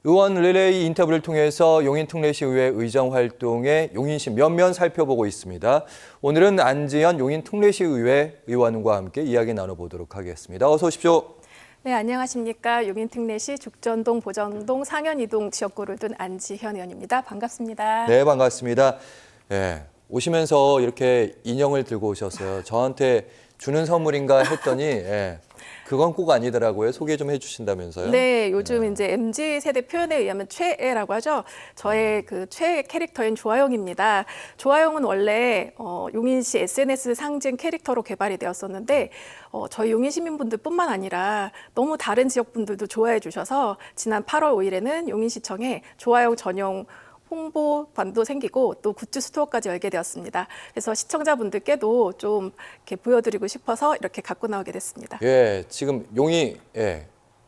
의원 릴레이 인터뷰를 통해서 용인특례시의회 의정 활동의 용인시 면면 살펴보고 있습니다. 오늘은 안지현 용인특례시의회 의원과 함께 이야기 나눠보도록 하겠습니다. 어서 오십시오. 네, 안녕하십니까. 용인특례시 죽전동, 보정동, 상현이동 지역구를 둔 안지현 의원입니다. 반갑습니다. 네, 반갑습니다. 네, 오시면서 이렇게 인형을 들고 오셨어요. 저한테 주는 선물인가 했더니 그건 꼭 아니더라고요. 소개 좀 해주신다면서요? 네, 요즘 이제 MZ 세대 표현에 의하면 최애라고 하죠. 저의 그 최애 캐릭터인 조아영입니다. 조아영은 원래 용인시 SNS 상징 캐릭터로 개발이 되었었는데 저희 용인 시민분들뿐만 아니라 너무 다른 지역분들도 좋아해 주셔서 지난 8월 5일에는 용인시청에 조아영 전용 홍보관도 생기고 또 굿즈 스토어까지 열게 되었습니다. 그래서 시청자분들께도 좀 이렇게 보여드리고 싶어서 이렇게 갖고 나오게 됐습니다. 예, 지금 용이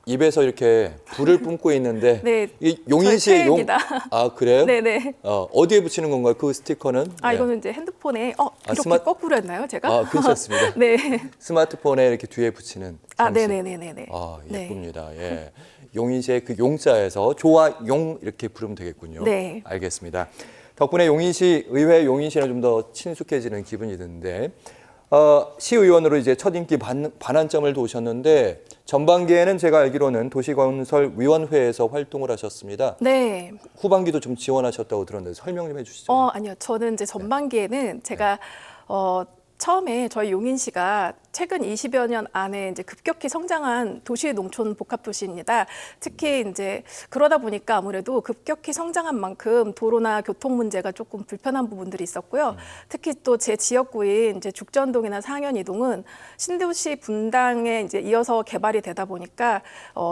입에서 이렇게 불을 뿜고 있는데 네, 이 용인시의 용. 최애입니다. 아, 그래요? 네네. 어디에 붙이는 건가요? 그 스티커는? 이거는 이제 핸드폰에 이렇게 거꾸로 했나요, 제가? 괜찮습니다. 네. 스마트폰에 이렇게 뒤에 붙이는 장식. 네네네네. 예쁩니다. 예. 용인시의 그 용자에서 조아용 이렇게 부르면 되겠군요. 네. 알겠습니다. 덕분에 용인시 의회 용인시랑 좀 더 친숙해지는 기분이 드는데 시의원으로 이제 첫 임기 반환점을 도셨는데 전반기에는 제가 알기로는 도시건설위원회에서 활동을 하셨습니다. 네. 후반기도 좀 지원하셨다고 들었는데 설명 좀 해주시죠. 아니요. 저는 이제 전반기에는 제가 처음에 저희 용인시가 최근 20여 년 안에 이제 급격히 성장한 도시 농촌 복합 도시입니다. 특히 이제 그러다 보니까 아무래도 급격히 성장한 만큼 도로나 교통 문제가 조금 불편한 부분들이 있었고요. 특히 또 제 지역구인 이제 죽전동이나 상현이동은 신도시 분당에 이제 이어서 개발이 되다 보니까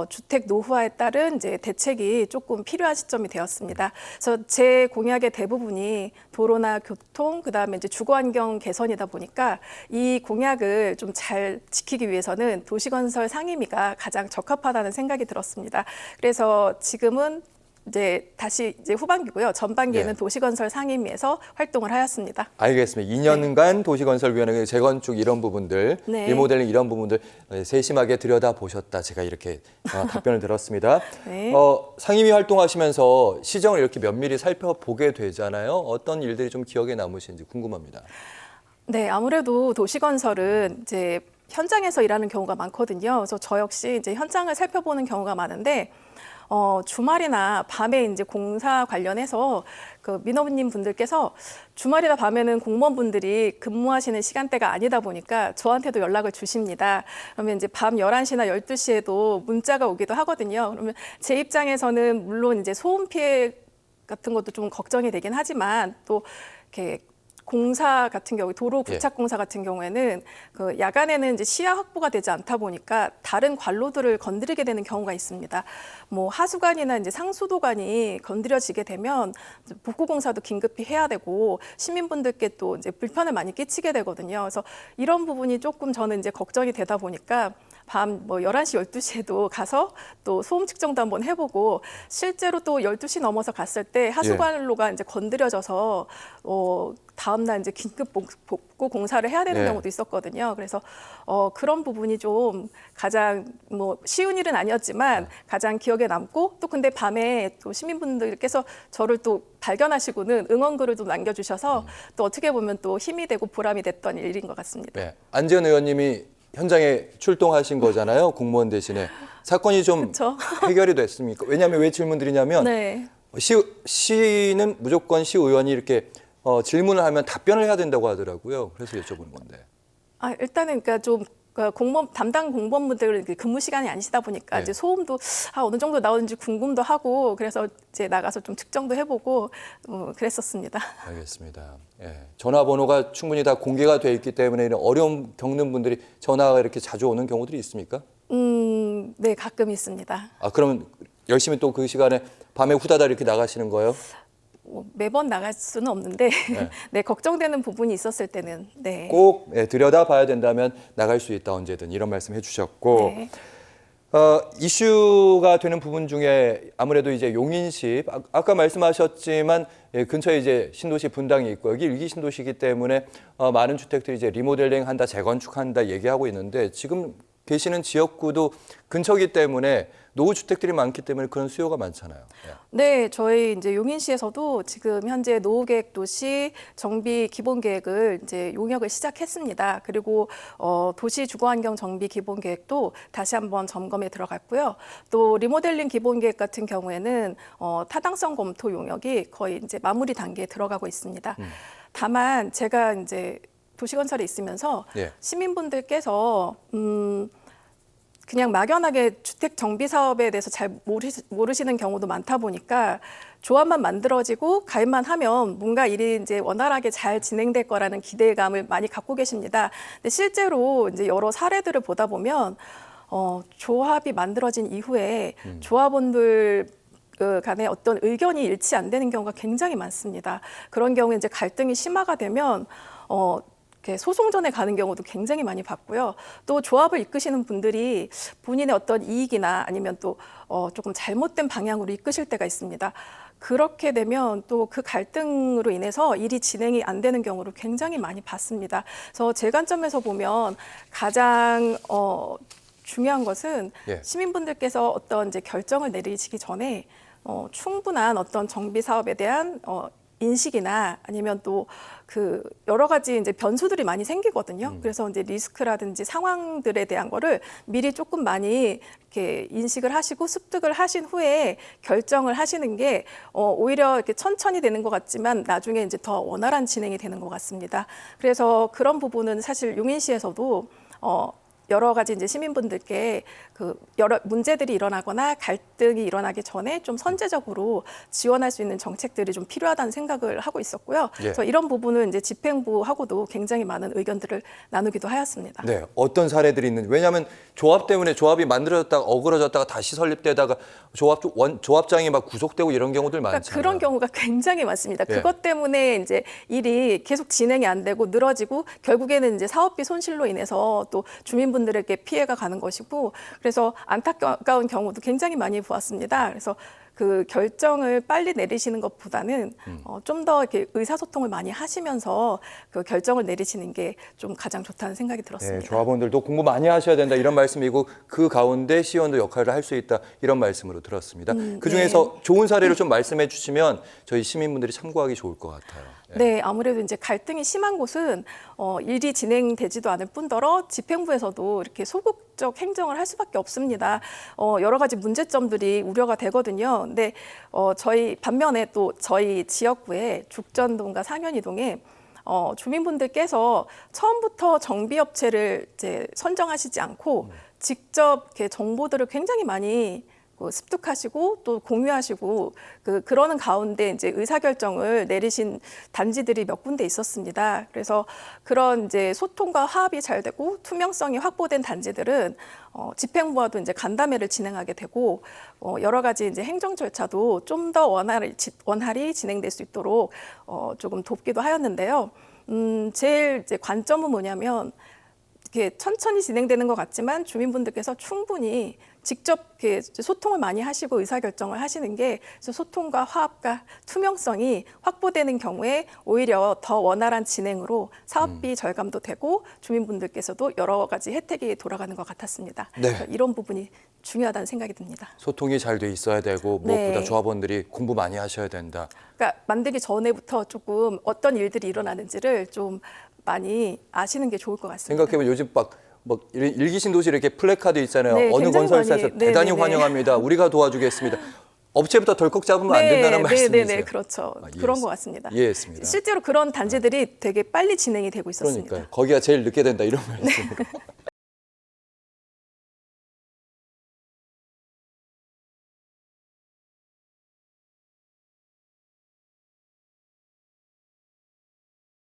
주택 노후화에 따른 이제 대책이 조금 필요한 시점이 되었습니다. 그래서 제 공약의 대부분이 도로나 교통, 그다음에 이제 주거 환경 개선이다 보니까 이 공약을 좀 잘 지키기 위해서는 도시건설 상임위가 가장 적합하다는 생각이 들었습니다. 그래서 지금은 이제 다시 이제 후반기고요. 전반기에는 도시건설 상임위에서 활동을 하였습니다. 알겠습니다. 2년간 도시건설위원회 재건축 이런 부분들, 리모델링 이런 부분들 세심하게 들여다보셨다. 제가 이렇게 답변을 들었습니다. 네. 상임위 활동하시면서 시정을 이렇게 면밀히 살펴보게 되잖아요. 어떤 일들이 좀 기억에 남으신지 궁금합니다. 네, 아무래도 도시건설은 이제 현장에서 일하는 경우가 많거든요. 그래서 저 역시 이제 현장을 살펴보는 경우가 많은데 주말이나 밤에 이제 공사 관련해서 그 민원인 분들께서 주말이나 밤에는 공무원분들이 근무하시는 시간대가 아니다 보니까 저한테도 연락을 주십니다. 그러면 이제 밤 11시나 12시에도 문자가 오기도 하거든요. 그러면 제 입장에서는 물론 이제 소음 피해 같은 것도 좀 걱정이 되긴 하지만 또 이렇게 공사 같은 경우, 도로 부착 공사 같은 경우에는 그 야간에는 이제 시야 확보가 되지 않다 보니까 다른 관로들을 건드리게 되는 경우가 있습니다. 뭐 하수관이나 이제 상수도관이 건드려지게 되면 복구 공사도 긴급히 해야 되고 시민분들께 또 이제 불편을 많이 끼치게 되거든요. 그래서 이런 부분이 조금 저는 이제 걱정이 되다 보니까 밤 뭐 11시, 12시에도 가서 또 소음 측정도 한번 해보고 실제로 또 12시 넘어서 갔을 때 하수관로가 이제 건드려져서 다음날 이제 긴급 복구 공사를 해야 되는 경우도 있었거든요. 그래서 그런 부분이 좀 가장 뭐 쉬운 일은 아니었지만 가장 기억에 남고 또 근데 밤에 또 시민분들께서 저를 또 발견하시고는 응원글을 좀 남겨주셔서 또 어떻게 보면 또 힘이 되고 보람이 됐던 일인 것 같습니다. 네, 안지현 의원님이 현장에 출동하신 거잖아요. 공무원 대신에. 사건이 좀 그쵸? 해결이 됐습니까? 왜냐하면 왜 질문 드리냐면 네. 시는 무조건 시의원이 이렇게 질문을 하면 답변을 해야 된다고 하더라고요. 그래서 여쭤보는 건데. 일단은 그러니까 좀 공무원 담당 공무원분들 근무 시간이 아니시다 보니까 이제 소음도 어느 정도 나오는지 궁금도 하고 그래서 이제 나가서 좀 측정도 해보고 그랬었습니다. 알겠습니다. 전화번호가 충분히 다 공개가 돼 있기 때문에 이런 어려움 겪는 분들이 전화가 이렇게 자주 오는 경우들이 있습니까? 네, 가끔 있습니다. 그러면 열심히 또 그 시간에 밤에 후다닥 이렇게 나가시는 거예요? 매번 나갈 수는 없는데 네, 걱정되는 부분이 있었을 때는 꼭 들여다봐야 된다면 나갈 수 있다 언제든 이런 말씀 해주셨고 이슈가 되는 부분 중에 아무래도 이제 용인시 아까 말씀하셨지만 근처에 이제 신도시 분당이 있고 여기 일기 신도시이기 때문에 많은 주택들이 이제 리모델링한다, 재건축한다 얘기하고 있는데 지금 계시는 지역구도 근처이기 때문에 노후 주택들이 많기 때문에 그런 수요가 많잖아요. 예. 네, 저희 이제 용인시에서도 지금 현재 노후계획 도시 정비 기본계획을 이제 용역을 시작했습니다. 그리고 도시 주거환경 정비 기본계획도 다시 한번 점검에 들어갔고요. 또 리모델링 기본계획 같은 경우에는 타당성 검토 용역이 거의 이제 마무리 단계에 들어가고 있습니다. 다만 제가 이제 도시건설에 있으면서 예. 시민분들께서 그냥 막연하게 주택 정비 사업에 대해서 잘 모르시는 경우도 많다 보니까 조합만 만들어지고 가입만 하면 뭔가 일이 이제 원활하게 잘 진행될 거라는 기대감을 많이 갖고 계십니다. 근데 실제로 이제 여러 사례들을 보다 보면 조합이 만들어진 이후에 조합원들 간에 어떤 의견이 일치 안 되는 경우가 굉장히 많습니다. 그런 경우에 이제 갈등이 심화가 되면 이렇게 소송전에 가는 경우도 굉장히 많이 봤고요. 또 조합을 이끄시는 분들이 본인의 어떤 이익이나 아니면 또 조금 잘못된 방향으로 이끄실 때가 있습니다. 그렇게 되면 또 그 갈등으로 인해서 일이 진행이 안 되는 경우를 굉장히 많이 봤습니다. 그래서 제 관점에서 보면 가장 중요한 것은 예. 시민분들께서 어떤 이제 결정을 내리시기 전에 충분한 어떤 정비 사업에 대한 인식이나 아니면 또 그 여러 가지 이제 변수들이 많이 생기거든요. 그래서 이제 리스크라든지 상황들에 대한 거를 미리 조금 많이 이렇게 인식을 하시고 습득을 하신 후에 결정을 하시는 게 오히려 이렇게 천천히 되는 것 같지만 나중에 이제 더 원활한 진행이 되는 것 같습니다. 그래서 그런 부분은 사실 용인시에서도 여러 가지 이제 시민분들께 그 여러 문제들이 일어나거나 갈등이 일어나기 전에 좀 선제적으로 지원할 수 있는 정책들이 좀 필요하다는 생각을 하고 있었고요. 예. 그래서 이런 부분은 이제 집행부하고도 굉장히 많은 의견들을 나누기도 하였습니다. 네, 어떤 사례들이 있는지. 왜냐하면 조합 때문에 조합이 만들어졌다가 어그러졌다가 다시 설립되다가 조합장이 막 구속되고 이런 경우들 그러니까 많잖아요. 그런 경우가 굉장히 많습니다. 예. 그것 때문에 이제 일이 계속 진행이 안 되고 늘어지고 결국에는 이제 사업비 손실로 인해서 또 주민분들에게 피해가 가는 것이고 그래서 안타까운 경우도 굉장히 많이 보았습니다. 그래서 그 결정을 빨리 내리시는 것보다는 좀 더 이렇게 의사소통을 많이 하시면서 그 결정을 내리시는 게 좀 가장 좋다는 생각이 들었습니다. 네, 조합원들도 공부 많이 하셔야 된다 이런 말씀이고 그 가운데 시의원도 역할을 할 수 있다 이런 말씀으로 들었습니다. 그중에서 좋은 사례를 좀 말씀해 주시면 저희 시민분들이 참고하기 좋을 것 같아요. 네, 아무래도 이제 갈등이 심한 곳은 일이 진행되지도 않을 뿐더러 집행부에서도 이렇게 소극적 행정을 할 수밖에 없습니다. 여러 가지 문제점들이 우려가 되거든요. 근데 저희 반면에 또 저희 지역구에 죽전동과 상현이동에 주민분들께서 처음부터 정비업체를 이제 선정하시지 않고 직접 이렇게 정보들을 굉장히 많이 습득하시고 또 공유하시고 그러는 가운데 이제 의사결정을 내리신 단지들이 몇 군데 있었습니다. 그래서 그런 이제 소통과 화합이 잘 되고 투명성이 확보된 단지들은 집행부와도 이제 간담회를 진행하게 되고 여러 가지 이제 행정 절차도 좀 더 원활히 진행될 수 있도록 조금 돕기도 하였는데요. 제일 이제 관점은 뭐냐면 이렇게 천천히 진행되는 것 같지만 주민분들께서 충분히 직접 이렇게 소통을 많이 하시고 의사결정을 하시는 게 소통과 화합과 투명성이 확보되는 경우에 오히려 더 원활한 진행으로 사업비 절감도 되고 주민분들께서도 여러 가지 혜택이 돌아가는 것 같았습니다. 네. 그래서 이런 부분이 중요하다는 생각이 듭니다. 소통이 잘 돼 있어야 되고 무엇보다 네. 조합원들이 공부 많이 하셔야 된다. 그러니까 만들기 전에부터 조금 어떤 일들이 일어나는지를 좀 많이 아시는 게 좋을 것 같습니다. 생각해보면 요즘 막 일기신도시 이렇게 플래카드 있잖아요. 네, 어느 굉장히 건설사에서 많이, 대단히 네네네. 환영합니다. 우리가 도와주겠습니다. 업체부터 덜컥 잡으면 안 된다는 말씀이세요? 네, 그렇죠. 아, 그런 것 같습니다. 이해했습니다. 실제로 그런 단지들이 되게 빨리 진행이 되고 있었습니다. 그러니까요. 거기가 제일 늦게 된다 이런 말씀으로.